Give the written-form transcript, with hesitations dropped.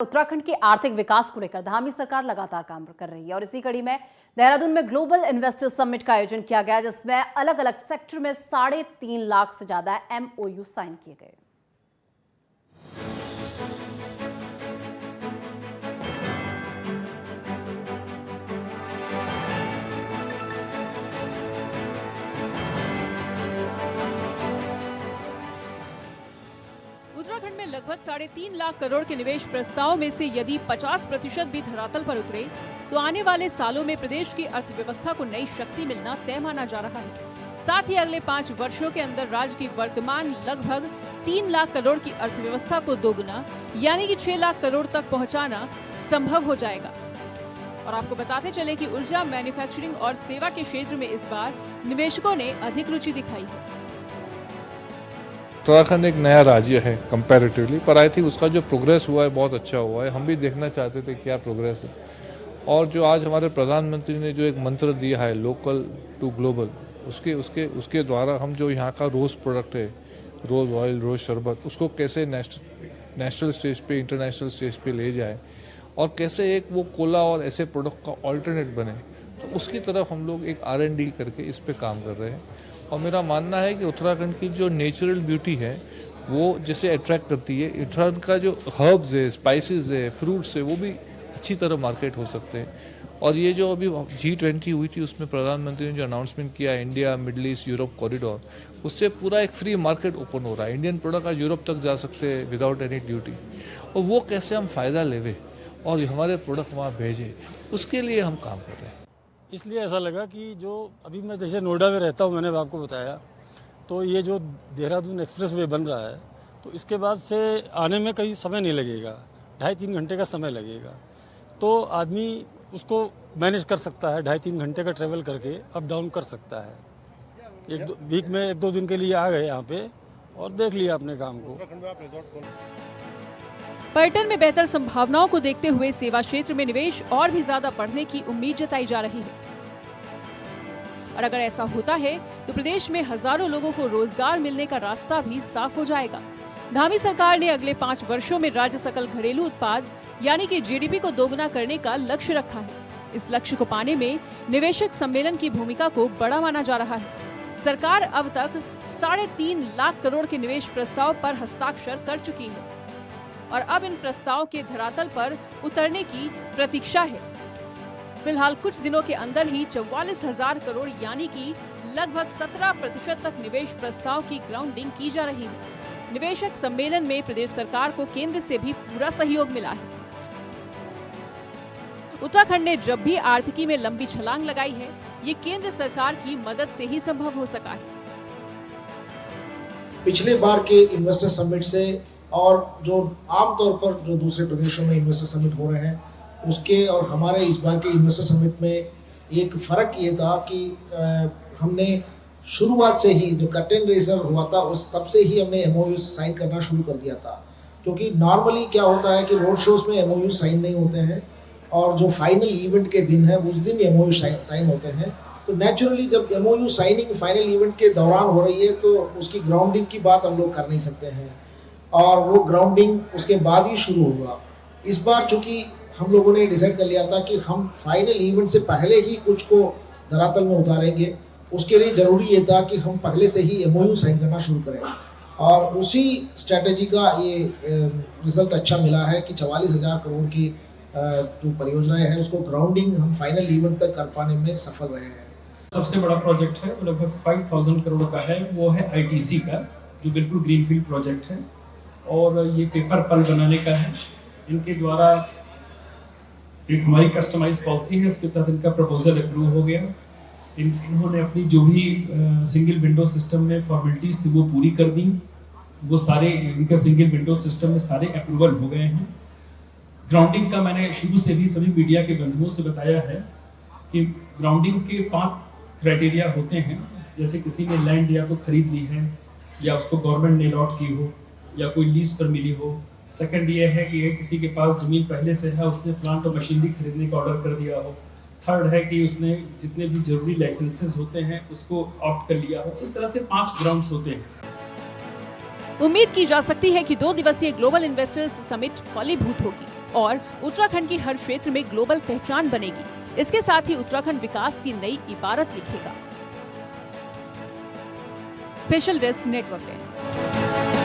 उत्तराखंड के आर्थिक विकास को लेकर धामी सरकार लगातार काम कर रही है और इसी कड़ी में देहरादून में ग्लोबल इन्वेस्टर्स समिट का आयोजन किया गया, जिसमें अलग अलग सेक्टर में 3.5 लाख से ज्यादा MOU साइन किए गए। उत्तराखंड में लगभग 3.5 लाख करोड़ के निवेश प्रस्ताव में से यदि 50% भी धरातल पर उतरे तो आने वाले सालों में प्रदेश की अर्थव्यवस्था को नई शक्ति मिलना तय माना जा रहा है। साथ ही अगले 5 वर्षों के अंदर राज्य की वर्तमान लगभग 3 लाख करोड़ की अर्थव्यवस्था को दोगुना यानी कि 6 लाख करोड़ तक पहुंचाना संभव हो जाएगा। और आपको बताते चले कि ऊर्जा, मैन्युफैक्चरिंग और सेवा के क्षेत्र में इस बार निवेशकों ने अधिक रुचि दिखाई है। उत्तराखंड एक नया राज्य है कंपैरेटिवली, पर आई थिंक उसका जो प्रोग्रेस हुआ है बहुत अच्छा हुआ है। हम भी देखना चाहते थे क्या प्रोग्रेस है, और जो आज हमारे प्रधानमंत्री ने जो एक मंत्र दिया है लोकल टू ग्लोबल, उसके द्वारा हम जो यहाँ का रोज़ प्रोडक्ट है, रोज़ ऑयल, रोज़ शरबत, उसको कैसे नेशनल स्टेज पे, इंटरनेशनल स्टेज पे ले जाए और कैसे एक वो कोला और ऐसे प्रोडक्ट का ऑल्टरनेट बने, तो उसकी तरफ हम लोग एक R&D करके इस पे काम कर रहे हैं। और मेरा मानना है कि उत्तराखंड की जो नेचुरल ब्यूटी है वो जैसे अट्रैक्ट करती है, उत्तराखंड का जो हर्ब्स है, स्पाइसेस है, फ्रूट्स है, वो भी अच्छी तरह मार्केट हो सकते हैं। और ये जो अभी G20 हुई थी उसमें प्रधानमंत्री ने जो अनाउंसमेंट किया India middle east Europe corridor, उससे पूरा एक फ्री मार्केट ओपन हो रहा है। इंडियन प्रोडक्ट आज यूरोप तक जा सकते हैं विदाउट एनी ड्यूटी, और वो कैसे हम फ़ायदा लेवे और हमारे प्रोडक्ट वहाँ भेजें, उसके लिए हम काम कर रहे हैं। इसलिए ऐसा लगा कि जो अभी मैं जैसे नोएडा में रहता हूँ, मैंने आपको बताया, तो ये जो देहरादून एक्सप्रेस वे बन रहा है तो इसके बाद से आने में कहीं समय नहीं लगेगा, 2.5-3 घंटे का समय लगेगा, तो आदमी उसको मैनेज कर सकता है। 2.5-3 घंटे का ट्रैवल करके अप डाउन कर सकता है। एक दो वीक में 1-2 दिन के लिए आ गए यहाँ पे और देख लिया अपने काम को। पर्यटन में बेहतर संभावनाओं को देखते हुए सेवा क्षेत्र में निवेश और भी ज्यादा बढ़ने की उम्मीद जताई जा रही है। और अगर ऐसा होता है तो प्रदेश में हजारों लोगों को रोजगार मिलने का रास्ता भी साफ हो जाएगा। धामी सरकार ने अगले 5 वर्षों में राज्य सकल घरेलू उत्पाद यानी कि GDP को दोगुना करने का लक्ष्य रखा है। इस लक्ष्य को पाने में निवेशक सम्मेलन की भूमिका को बड़ा माना जा रहा है। सरकार अब तक 3.5 लाख करोड़ के निवेश प्रस्ताव पर हस्ताक्षर कर चुकी है और अब इन प्रस्ताव के धरातल पर उतरने की प्रतीक्षा है। फिलहाल कुछ दिनों के अंदर ही 44,000 करोड़ यानी कि लगभग 17% तक निवेश प्रस्ताव की ग्राउंडिंग की जा रही है। निवेशक सम्मेलन में प्रदेश सरकार को केंद्र से भी पूरा सहयोग मिला है। उत्तराखंड ने जब भी आर्थिकी में लंबी छलांग लगाई है, ये केंद्र सरकार की मदद से ही संभव हो सका है। पिछले बार के इन्वेस्टर समिट से और जो आमतौर पर जो दूसरे प्रदेशों में इन्वेस्टर समिट हो रहे हैं उसके और हमारे इस बार के इन्वेस्टर समिट में एक फ़र्क ये था कि हमने शुरुआत से ही जो कर्टेन रेजर हुआ था उस सबसे ही हमने MOU साइन करना शुरू कर दिया था। क्योंकि नॉर्मली क्या होता है कि रोड शोज में MOU साइन नहीं होते हैं और जो फाइनल इवेंट के दिन है उस दिन MOU साइन होते हैं। तो नेचुरली जब MOU साइनिंग फाइनल इवेंट के दौरान हो रही है तो उसकी ग्राउंडिंग की बात हम लोग कर नहीं सकते हैं, और वो ग्राउंडिंग उसके बाद ही शुरू होगा। इस बार चूंकि हम लोगों ने डिसाइड कर लिया था कि हम फाइनल इवेंट से पहले ही कुछ को धरातल में उतारेंगे, उसके लिए ज़रूरी ये था कि हम पहले से ही MOU साइन करना शुरू करें, और उसी स्ट्रेटेजी का ये रिजल्ट अच्छा मिला है कि 44,000 करोड़ की जो परियोजनाएं हैं उसको ग्राउंडिंग हम फाइनल इवेंट तक कर पाने में सफल रहे हैं। सबसे बड़ा प्रोजेक्ट है वो लगभग 5,000 करोड़ का है, वो है ITC का, जो बिल्कुल ग्रीनफील्ड प्रोजेक्ट है और ये पेपर पल बनाने का है। इनके द्वारा एक हमारी कस्टमाइज पॉलिसी है, इसके तहत इनका प्रपोजल अप्रूव हो गया। इन्होंने अपनी जो भी सिंगल विंडो सिस्टम में फॉर्मेलिटीज थी वो पूरी कर दी, वो सारे इनका सिंगल विंडो सिस्टम में सारे अप्रूवल हो गए हैं। ग्राउंडिंग का मैंने शुरू से भी सभी मीडिया के बंधुओं से बताया है कि ग्राउंडिंग के 5 क्राइटेरिया होते हैं। जैसे किसी ने लैंड या तो खरीद ली है या उसको गवर्नमेंट ने अलॉट की हो या कोई लीज पर मिली हो। सेकंड ये है कि किसी के पास जमीन पहले से है, उसने प्लांट और मशीनरी खरीदने का ऑर्डर कर दिया हो। थर्ड है कि उसने जितने भी जरूरी लाइसेंसेस होते हैं उसको ऑप्ट कर लिया हो। इस तरह से 5 ग्राउंड्स होते हैं। उम्मीद की जा सकती है कि 2 दिवसीय ग्लोबल इन्वेस्टर्स समिट फलीभूत होगी। और उत्तराखंड की हर क्षेत्र में ग्लोबल पहचान बनेगी। इसके साथ ही उत्तराखंड विकास की नई इबारत लिखेगा। स्पेशल डेस्क नेटवर्क है।